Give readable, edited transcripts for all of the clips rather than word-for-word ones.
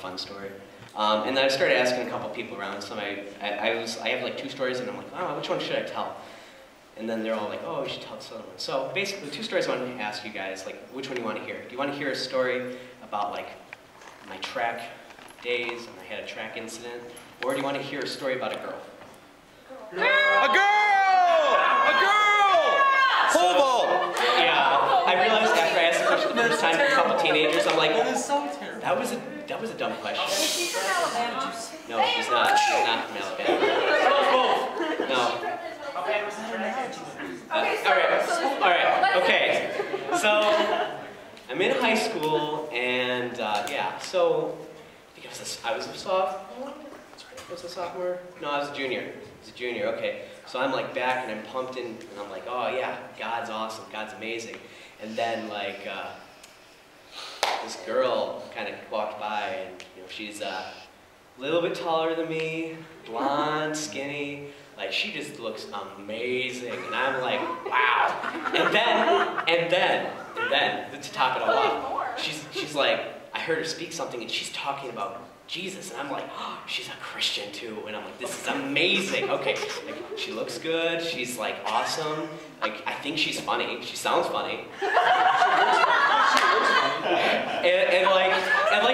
fun story. And then I started asking a couple people around. Some I have like 2 stories, and I'm like, oh, which one should I tell? And then they're all like, oh, you should tell this other one. So basically, 2 stories I wanted to ask you guys, like, which one do you want to hear? Do you want to hear a story about like my track days and I had a track incident, or do you want to hear a story about a girl? A girl! A girl! Pole vault! Yeah, I realized after I asked the question the first time to a couple teenagers, I'm like, That is so terrible. that was a dumb question. Is she from Alabama? No, she's not. She's not from Alabama. No. Okay. So I'm in high school, and yeah. So I think I was a sophomore. Was a sophomore? No, I was a junior. I was a junior. Okay. So I'm like back, and I'm pumped in, and I'm like, oh yeah, God's awesome. God's amazing. And then like this girl kind of walked by, and you know she's a little bit taller than me, blonde, skinny. Like, she just looks amazing, and I'm like, wow. And then, to top it all off, she's like, I heard her speak something, and she's talking about Jesus, and I'm like, oh, she's a Christian too, and I'm like, this is amazing. Okay, like, she looks good, she's like awesome, like, I think she's funny, she sounds funny. and like,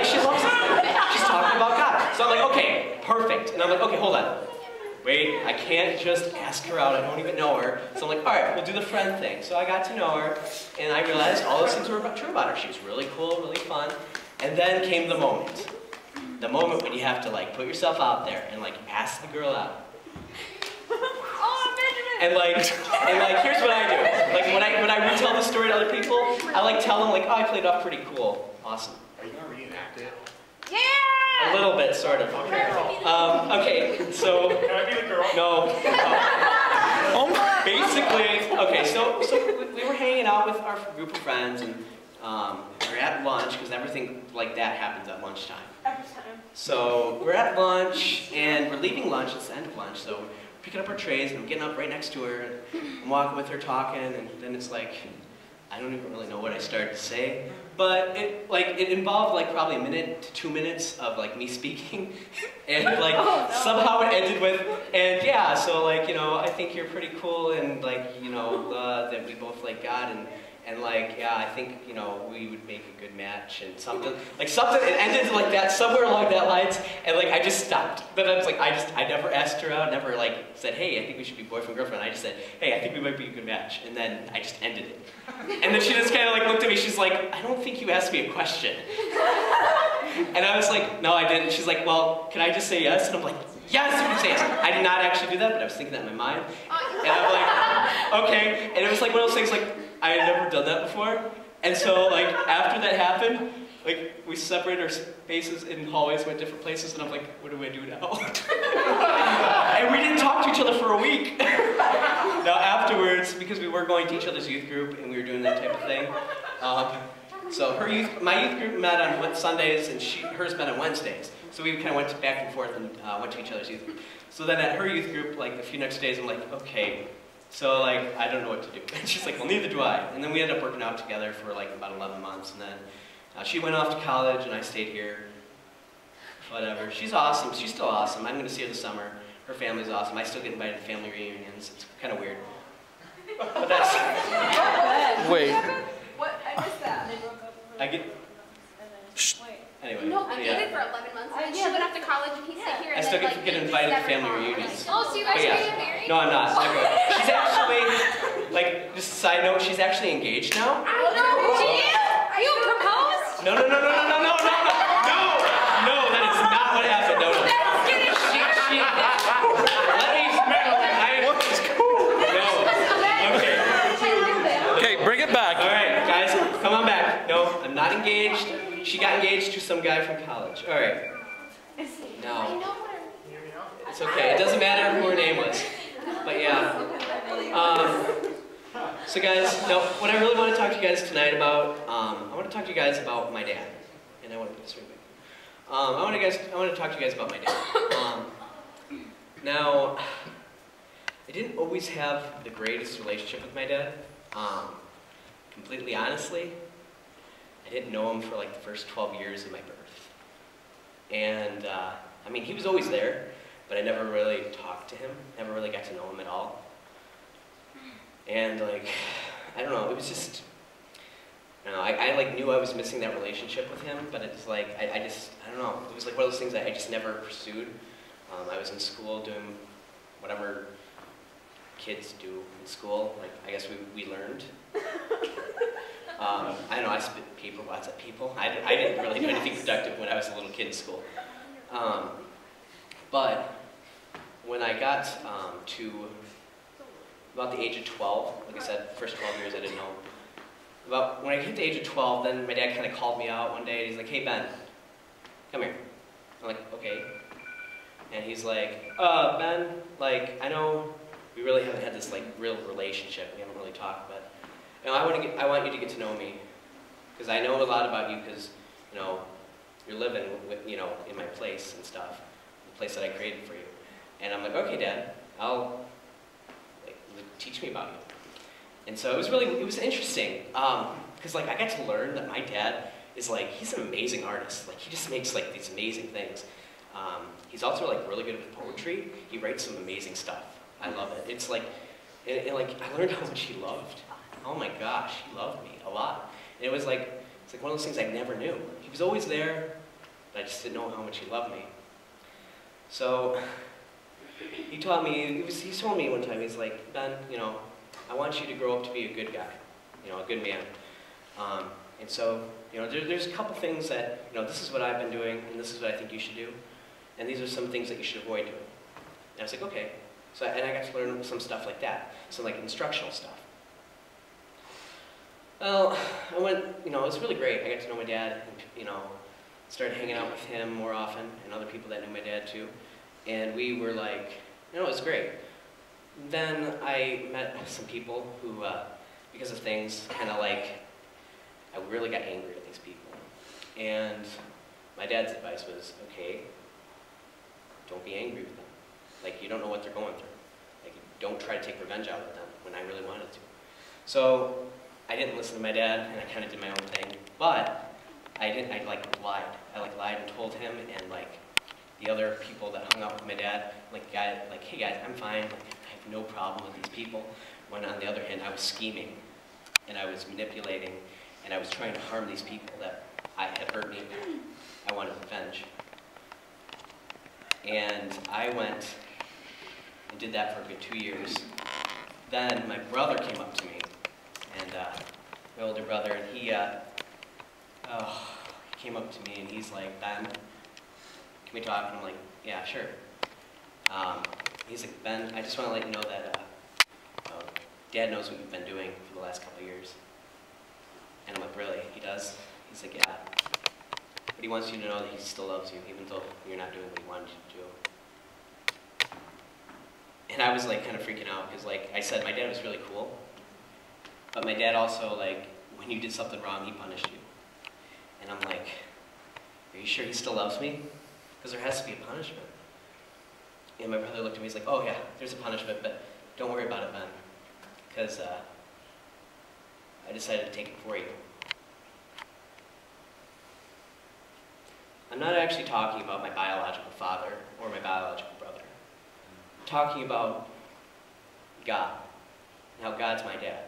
she loves it. She's talking about God. So I'm like, okay, perfect. And I'm like, okay, hold on. Wait, I can't just ask her out, I don't even know her. So I'm like, all right, we'll do the friend thing. So I got to know her, and I realized all those things were true about her. She was really cool, really fun. And then came the moment. The moment when you have to like put yourself out there and like ask the girl out. And like, here's what I do. Like when I retell this story to other people, I like tell them like, oh, I played off pretty cool. Awesome. Are you going to reenact it? Yeah! A little bit, sort of. Okay, so... Can I be the girl? No. Basically, okay, so we were hanging out with our group of friends, and we were at lunch, because everything like that happens at lunchtime. Every time. So we're at lunch, and we're leaving lunch, it's the end of lunch, so we're picking up our trays, and I'm getting up right next to her, and I'm walking with her talking, and then it's like, I don't even really know what I started to say, but it involved like probably 1 to 2 minutes of like me speaking, and like somehow it ended with, and yeah, so like, you know, I think you're pretty cool, and like, you know, that we both like God, and like, yeah, I think, you know, we would make a good match, and something, it ended like that, somewhere along that lines, and like, I just stopped. Then I was like, I never asked her out, never like said, hey, I think we should be boyfriend, girlfriend. I just said, hey, I think we might be a good match, and then I just ended it. And then she just kind of like looked at me, she's like, I don't think you asked me a question. And I was like, no, I didn't. She's like, well, can I just say yes? And I'm like, yes, you can say yes. I did not actually do that, but I was thinking that in my mind. And I'm like, okay. And it was like one of those things like, I had never done that before. And so like, after that happened, like, we separated our spaces in hallways, went different places, and I'm like, what do I do now? And we didn't talk to each other for a week. Now afterwards, because we were going to each other's youth group, and we were doing that type of thing, so my youth group met on Sundays, and hers met on Wednesdays. So we kind of went back and forth and went to each other's youth group. So then at her youth group, like a few next days, I'm like, okay, so like, I don't know what to do. And she's like, well, neither do I. And then we ended up working out together for like about 11 months, and then she went off to college, and I stayed here. Whatever. She's awesome. She's still awesome. I'm going to see her this summer. Her family's awesome. I still get invited to family reunions. It's kind of weird. But that's... Wait. What? I missed that. They broke up. I get... Shh. Anyway. No, I yeah. dated for 11 months. And she went off to college and he stayed here. I still get invited to family reunions. Oh, so you guys are getting married? No, I'm not. She's actually, like, just a side note, she's actually engaged now. I know. She is? Are you proposed? No, that is not what happened. No. What is cool? No. Okay. Okay, bring it back. All right, guys, come on back. No, I'm not engaged. She got engaged to some guy from college. All right. No. It's okay. It doesn't matter who her name was. But yeah. So guys, no, what I really want to talk to you guys tonight about, I want to talk to you guys about my dad. And I want to this really I want to talk to you guys about my dad. Now, I didn't always have the greatest relationship with my dad. Completely honestly, I didn't know him for like the first 12 years of my birth. And I mean, he was always there, but I never really talked to him, never really got to know him at all. And like, I don't know, it was just, I don't know, I like knew I was missing that relationship with him, but it's like, I don't know, it was like one of those things that I just never pursued. I was in school doing whatever kids do in school, like I guess we learned. I don't know, I spit paper wads at people. I didn't really do anything productive when I was a little kid in school. But when I got to about the age of 12, like I said, first 12 years I didn't know. About when I hit the age of 12, then my dad kind of called me out one day and he's like, "Hey Ben, come here." I'm like, "Okay." And he's like, Ben, like, I know we really haven't had this like real relationship. We haven't really talked, but you know, I want you to get to know me because I know a lot about you because you know you're living with, you know, in my place and stuff, the place that I created for you. And I'm like, "Okay, Dad, I'll like teach me about you." And so it was interesting because like I got to learn that my dad is like, he's an amazing artist. Like he just makes like these amazing things. He's also like really good with poetry. He writes some amazing stuff. I love it. It's like, and like I learned how much he loved. Oh my gosh, he loved me a lot. And it was like, it's like one of those things I never knew. He was always there, but I just didn't know how much he loved me. So he taught me, he told me one time, he's like, "Ben, you know, I want you to grow up to be a good guy, you know, a good man." And so, you know, there's a couple things that, you know, this is what I've been doing, and this is what I think you should do, and these are some things that you should avoid doing. And I was like, okay. So, and I got to learn some stuff like that, some like instructional stuff. Well, I went, you know, it was really great. I got to know my dad, and, you know, started hanging out with him more often, and other people that knew my dad too. And we were like, you know, it was great. Then I met some people who, because of things, kind of like, I really got angry at these people. And my dad's advice was, okay, don't be angry with them. Like, you don't know what they're going through. Like, don't try to take revenge out of them when I really wanted to. So I didn't listen to my dad, and I kind of did my own thing. But I like lied. I like lied and told him, and like the other people that hung out with my dad, like hey guys, I'm fine. Like, I have no problem with these people. When on the other hand, I was scheming, and I was manipulating, and I was trying to harm these people that had hurt me. I wanted revenge. And I went and did that for a good 2 years. Then my brother came up to me, and my older brother, and he came up to me and he's like, "Ben, can we talk?" And I'm like, "Yeah, sure." He's like, "Ben, I just want to let you know that Dad knows what you've been doing for the last couple of years." And I'm like, "Really? He does?" He's like, "Yeah. But he wants you to know that he still loves you, even though you're not doing what he wanted you to do." And I was like kind of freaking out because like I said, my dad was really cool. But my dad also, like, when you did something wrong, he punished you. And I'm like, are you sure he still loves me? Because there has to be a punishment. And my brother looked at me, he's like, "Oh yeah, there's a punishment, but don't worry about it, Ben. Because I decided to take it for you." I'm not actually talking about my biological father or my biological brother. I'm talking about God, and how God's my dad.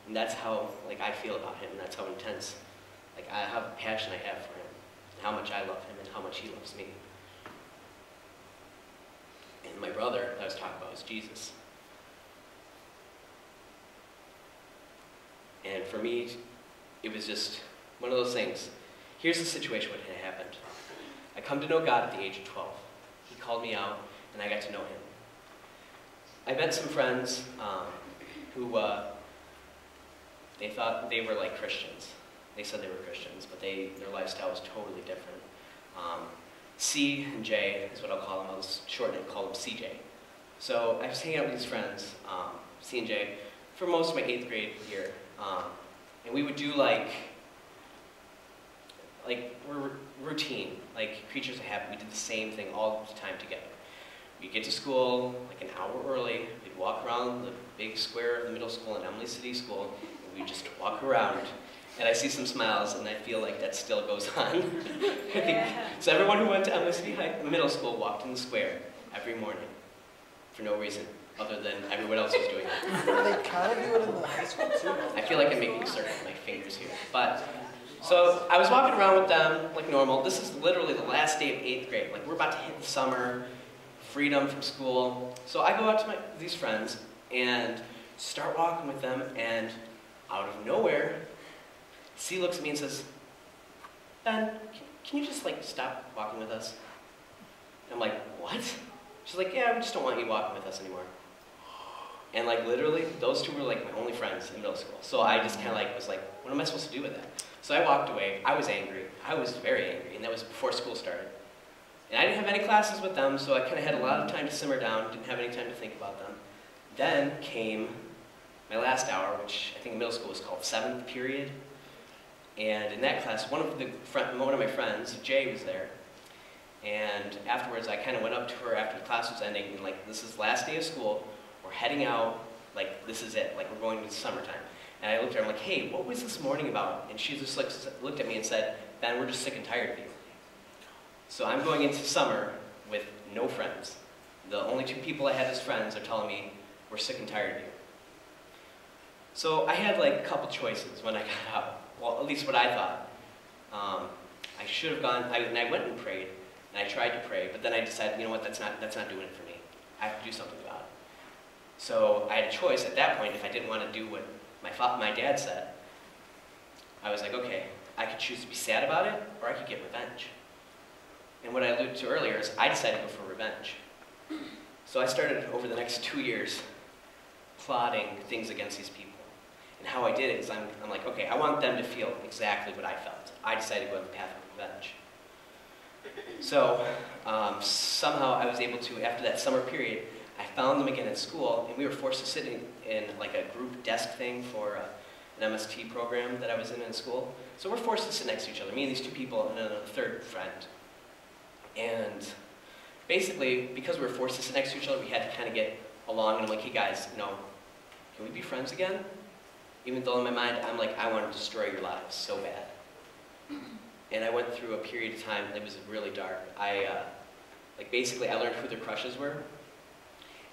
And that's how, like, I feel about him, and that's how intense, like, how passion I have for him, and how much I love him, and how much he loves me. And my brother that I was talking about was Jesus. And for me, it was just one of those things. Here's the situation what had happened. I come to know God at the age of 12. He called me out, and I got to know him. I met some friends who they thought they were like Christians. They said they were Christians, but their lifestyle was totally different. C and J is what I'll call them. I'll shorten it and call them CJ. So I was hanging out with these friends, C and J, for most of my 8th grade year. And we would do like routine, like creatures of habit. We did the same thing all the time together. We'd get to school like an hour early. We'd walk around the big square of the middle school in Emily City School, and we just walk around, and I see some smiles, and I feel like that still goes on. I think, so everyone who went to MSC Middle School walked in the square every morning for no reason other than everyone else was doing it. They kind of do it in the high school too. I feel like I'm making a circle with my fingers here. But, so I was walking around with them like normal. This is literally the last day of 8th grade. Like we're about to hit the summer, freedom from school. So I go out to these friends and start walking with them, and out of nowhere, C looks at me and says, Ben, can you just like stop walking with us? And I'm like, what? She's like, yeah, we just don't want you walking with us anymore. And like literally, those two were like my only friends in middle school. So I just kind of like was like, what am I supposed to do with that? So I walked away. I was angry. I was very angry, and that was before school started. And I didn't have any classes with them, so I kind of had a lot of time to simmer down, didn't have any time to think about them. Then came my last hour, which I think in middle school was called 7th period. And in that class, one of my friends, Jay, was there. And afterwards, I kind of went up to her after the class was ending, and like, this is the last day of school. We're heading out, like, this is it, like, we're going to the summertime. And I looked at her, I'm like, hey, what was this morning about? And she just like, looked at me and said, Ben, we're just sick and tired of you. So I'm going into summer with no friends. The only two people I had as friends are telling me, we're sick and tired of you. So I had like a couple choices when I got out. Well, at least what I thought. I should have gone, and I went and prayed, and I tried to pray, but then I decided, you know what, that's not doing it for me. I have to do something about it. So I had a choice at that point. If I didn't want to do what my dad said, I was like, okay, I could choose to be sad about it, or I could get revenge. And what I alluded to earlier is I decided to go for revenge. So I started over the next 2 years plotting things against these people. And how I did it is I'm like, okay, I want them to feel exactly what I felt. I decided to go on the path of revenge. So somehow I was able to, after that summer period, I found them again at school, and we were forced to sit in like a group desk thing for an MST program that I was in school. So we're forced to sit next to each other, me and these two people and then a third friend. And basically, because we were forced to sit next to each other, we had to kind of get along, and I'm like, hey guys, you know, can we be friends again? Even though in my mind, I'm like, I want to destroy your lives so bad. And I went through a period of time that was really dark. Basically, I learned who their crushes were.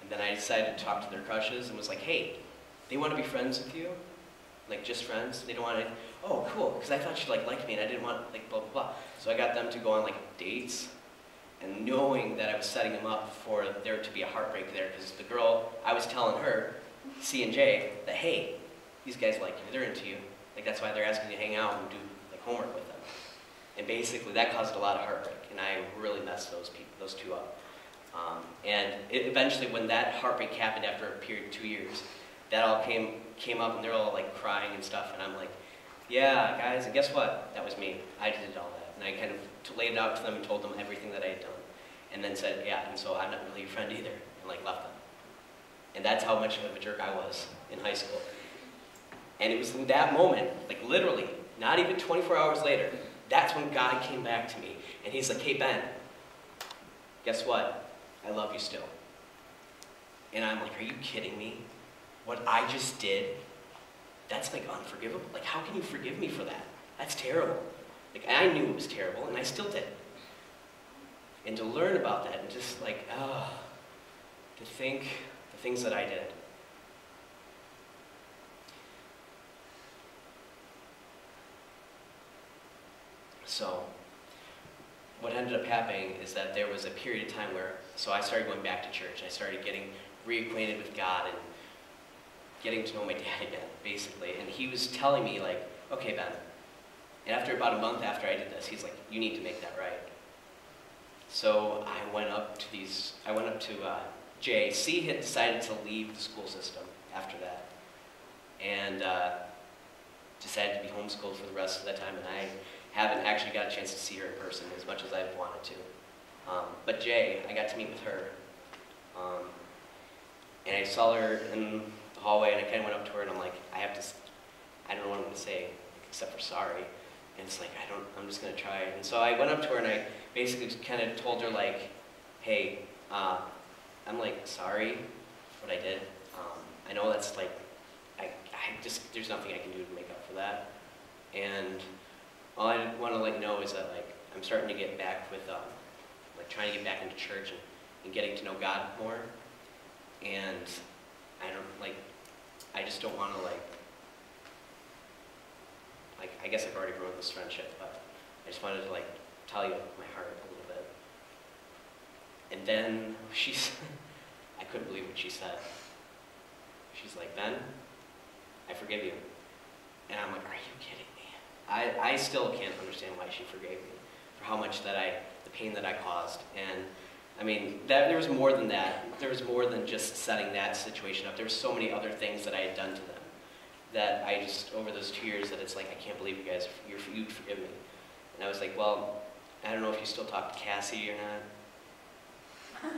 And then I decided to talk to their crushes and was like, hey, they want to be friends with you? Like, just friends? They don't want to, oh, cool, because I thought she liked me and I didn't want, like, blah, blah, blah. So I got them to go on, like, dates, and knowing that I was setting them up for there to be a heartbreak there, because the girl, I was telling her, C and J, that, hey, these guys like you, they're into you. Like, that's why they're asking you to hang out and do, like, homework with them. And basically, that caused a lot of heartbreak, and I really messed those two up. And eventually, when that heartbreak happened after a period of 2 years, that all came up, and they're all like crying and stuff, and I'm like, yeah, guys, and guess what? That was me. I did all that, and I kind of laid it out to them and told them everything that I had done, and then said, yeah, and so I'm not really your friend either, and like left them. And that's how much of a jerk I was in high school. And it was in that moment, like literally, not even 24 hours later, that's when God came back to me, and he's like, hey, Ben, guess what? I love you still. And I'm like, are you kidding me? What I just did, that's like unforgivable. Like, how can you forgive me for that? That's terrible. Like, I knew it was terrible, and I still did. And to learn about that, and just like, to think the things that I did. So, what ended up happening is that there was a period of time where, so I started going back to church. I started getting reacquainted with God and getting to know my dad again, basically. And he was telling me, like, okay, Ben. And after about a month after I did this, he's like, you need to make that right. So I went up to Jay. C had decided to leave the school system after that. And decided to be homeschooled for the rest of that time. And I haven't actually got a chance to see her in person as much as I've wanted to. But Jay, I got to meet with her. And I saw her in the hallway, and I kind of went up to her, and I'm like, I don't know what I'm going to say, except for sorry. And it's like, I'm just going to try it. And so I went up to her, and I basically just kind of told her, like, hey, I'm like, sorry for what I did. I know that's like, there's nothing I can do to make up for that. And all I want to let you know is that like I'm starting to get back with like trying to get back into church and getting to know God more. And I just don't want to like I guess I've already ruined this friendship, but I just wanted to like tell you my heart a little bit. And then I couldn't believe what she said. She's like, Ben, I forgive you. And I'm like, are you kidding me? I still can't understand why she forgave me for how much the pain that I caused. And I mean, there was more than that. There was more than just setting that situation up. There were so many other things that I had done to them that I just, over those 2 years, that it's like, I can't believe you guys, you'd forgive me. And I was like, well, I don't know if you still talk to Cassie or not.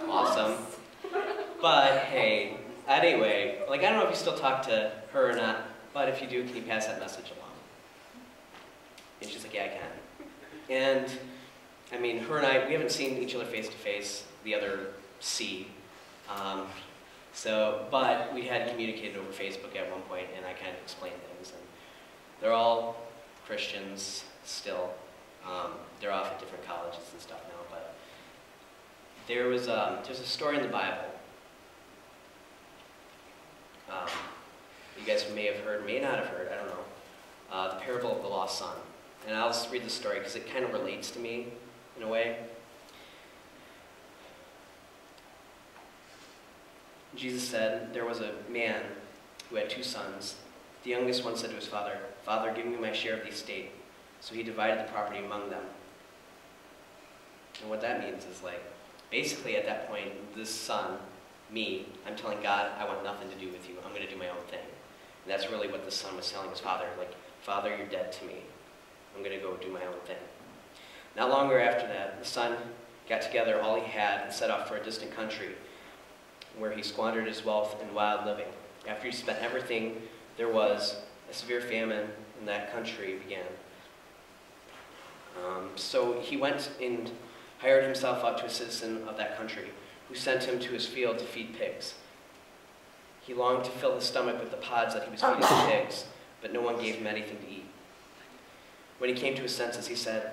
Awesome. But hey, anyway, like I don't know if you still talk to her or not, but if you do, can you pass that message along? And she's like, yeah, I can. And I mean, her and I, we haven't seen each other face to face, the other C. But we had communicated over Facebook at one point, and I kind of explained things. And they're all Christians still. They're off at different colleges and stuff now, but there's a story in the Bible. You guys may have heard, may not have heard, I don't know. The parable of the lost son. And I'll just read the story because it kind of relates to me in a way. Jesus said, there was a man who had 2 sons. The youngest one said to his father, Father, give me my share of the estate. So he divided the property among them. And what that means is like, basically at that point, this son, me, I'm telling God, I want nothing to do with you. I'm going to do my own thing. And that's really what the son was telling his father. Like, Father, you're dead to me. I'm going to go do my own thing. Not longer after that, the son got together all he had and set off for a distant country where he squandered his wealth in wild living. After he spent everything there was, a severe famine in that country began. So he went and hired himself out to a citizen of that country, who sent him to his field to feed pigs. He longed to fill his stomach with the pods that he was feeding the pigs, but no one gave him anything to eat. When he came to his senses, he said,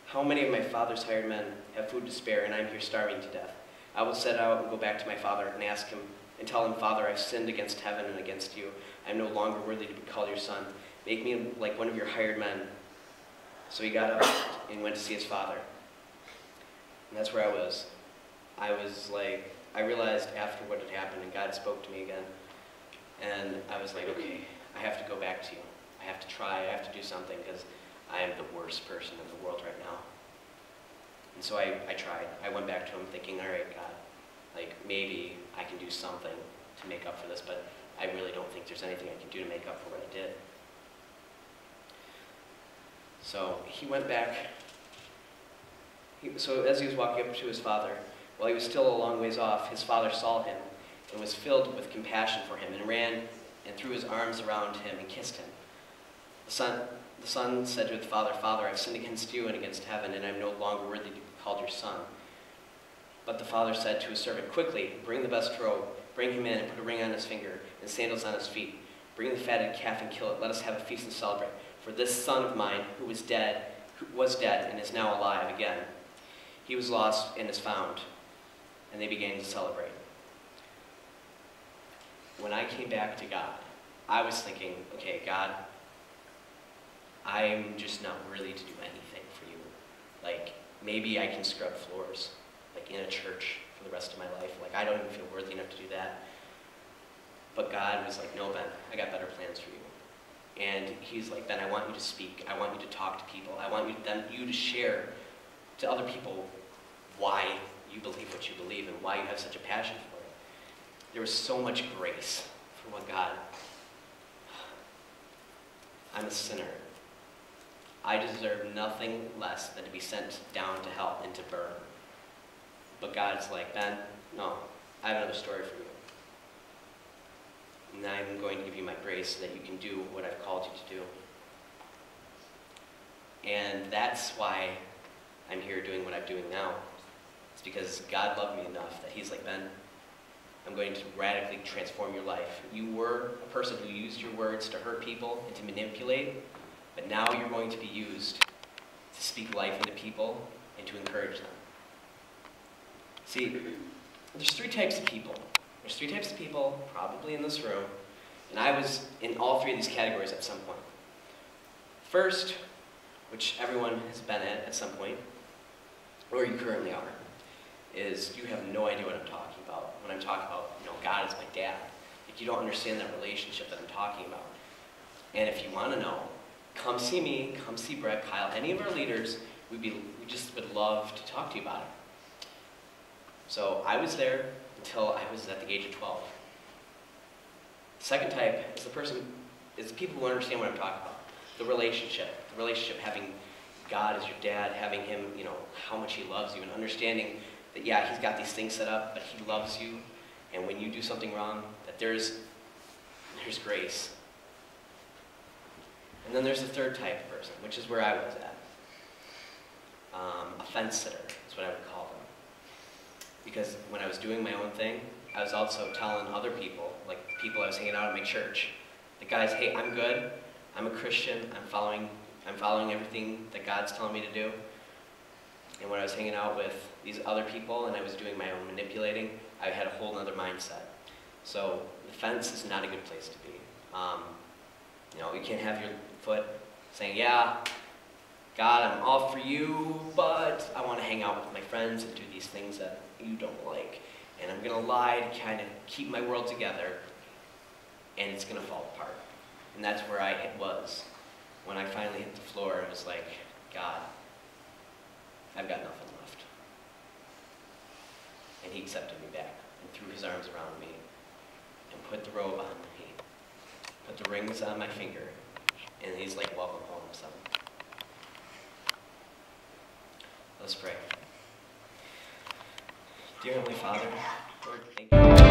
how many of my father's hired men have food to spare, and I'm here starving to death? I will set out and go back to my father and ask him, and tell him, Father, I've sinned against heaven and against you. I am no longer worthy to be called your son. Make me like one of your hired men. So he got up and went to see his father. And that's where I was. I was like, I realized after what had happened, and God spoke to me again. And I was like, okay, I have to go back to you. I have to try, I have to do something, because I am the worst person in the world right now. And so I tried. I went back to him thinking, all right, God, like maybe I can do something to make up for this, but I really don't think there's anything I can do to make up for what I did. So he went back. So as he was walking up to his father, while he was still a long ways off, his father saw him and was filled with compassion for him and ran and threw his arms around him and kissed him. The son said to his father, Father, I've sinned against you and against heaven, and I'm no longer worthy to be called your son. But the father said to his servant, quickly, bring the best robe, bring him in and put a ring on his finger and sandals on his feet. Bring the fatted calf and kill it. Let us have a feast and celebrate. For this son of mine who was dead and is now alive again. He was lost and is found. And they began to celebrate. When I came back to God, I was thinking, okay, God, I'm just not worthy to do anything for you. Like, maybe I can scrub floors, like in a church for the rest of my life. Like, I don't even feel worthy enough to do that. But God was like, no, Ben, I got better plans for you. And he's like, Ben, I want you to speak. I want you to talk to people. I want you to share to other people why you believe what you believe and why you have such a passion for it. There was so much grace for what God... I'm a sinner. I deserve nothing less than to be sent down to hell and to burn. But God's like, Ben, no, I have another story for you. And I'm going to give you my grace so that you can do what I've called you to do. And that's why I'm here doing what I'm doing now. It's because God loved me enough that he's like, Ben, I'm going to radically transform your life. You were a person who used your words to hurt people and to manipulate, but now you're going to be used to speak life into people and to encourage them. See, there's three types of people. There's three types of people, probably in this room, and I was in all three of these categories at some point. First, which everyone has been at some point, or you currently are, is you have no idea what I'm talking about. When I'm talking about, God is my dad. Like, you don't understand that relationship that I'm talking about. And if you want to know, come see me, come see Brett, Kyle, any of our leaders. We just would love to talk to you about it. So I was there until I was at the age of 12. Second type is the people who understand what I'm talking about. The relationship having God as your dad, having him, how much he loves you, and understanding that, yeah, he's got these things set up, but he loves you, and when you do something wrong, that there's grace. And then there's the third type of person, which is where I was at. A fence sitter is what I would call them. Because when I was doing my own thing, I was also telling other people, like the people I was hanging out at my church, the guys, hey, I'm good, I'm a Christian, I'm following everything that God's telling me to do. And when I was hanging out with these other people and I was doing my own manipulating, I had a whole other mindset. So the fence is not a good place to be. You can't have your foot saying, yeah, God, I'm all for you, but I want to hang out with my friends and do these things that you don't like. And I'm going to lie to kind of keep my world together, and it's going to fall apart. And that's where I was. When I finally hit the floor, it was like, God, I've got nothing left. And he accepted me back and threw his arms around me and put the robe on me, put the rings on my finger, and he's like, welcome home, son. Let's pray. Dear Heavenly Father, Lord, thank you.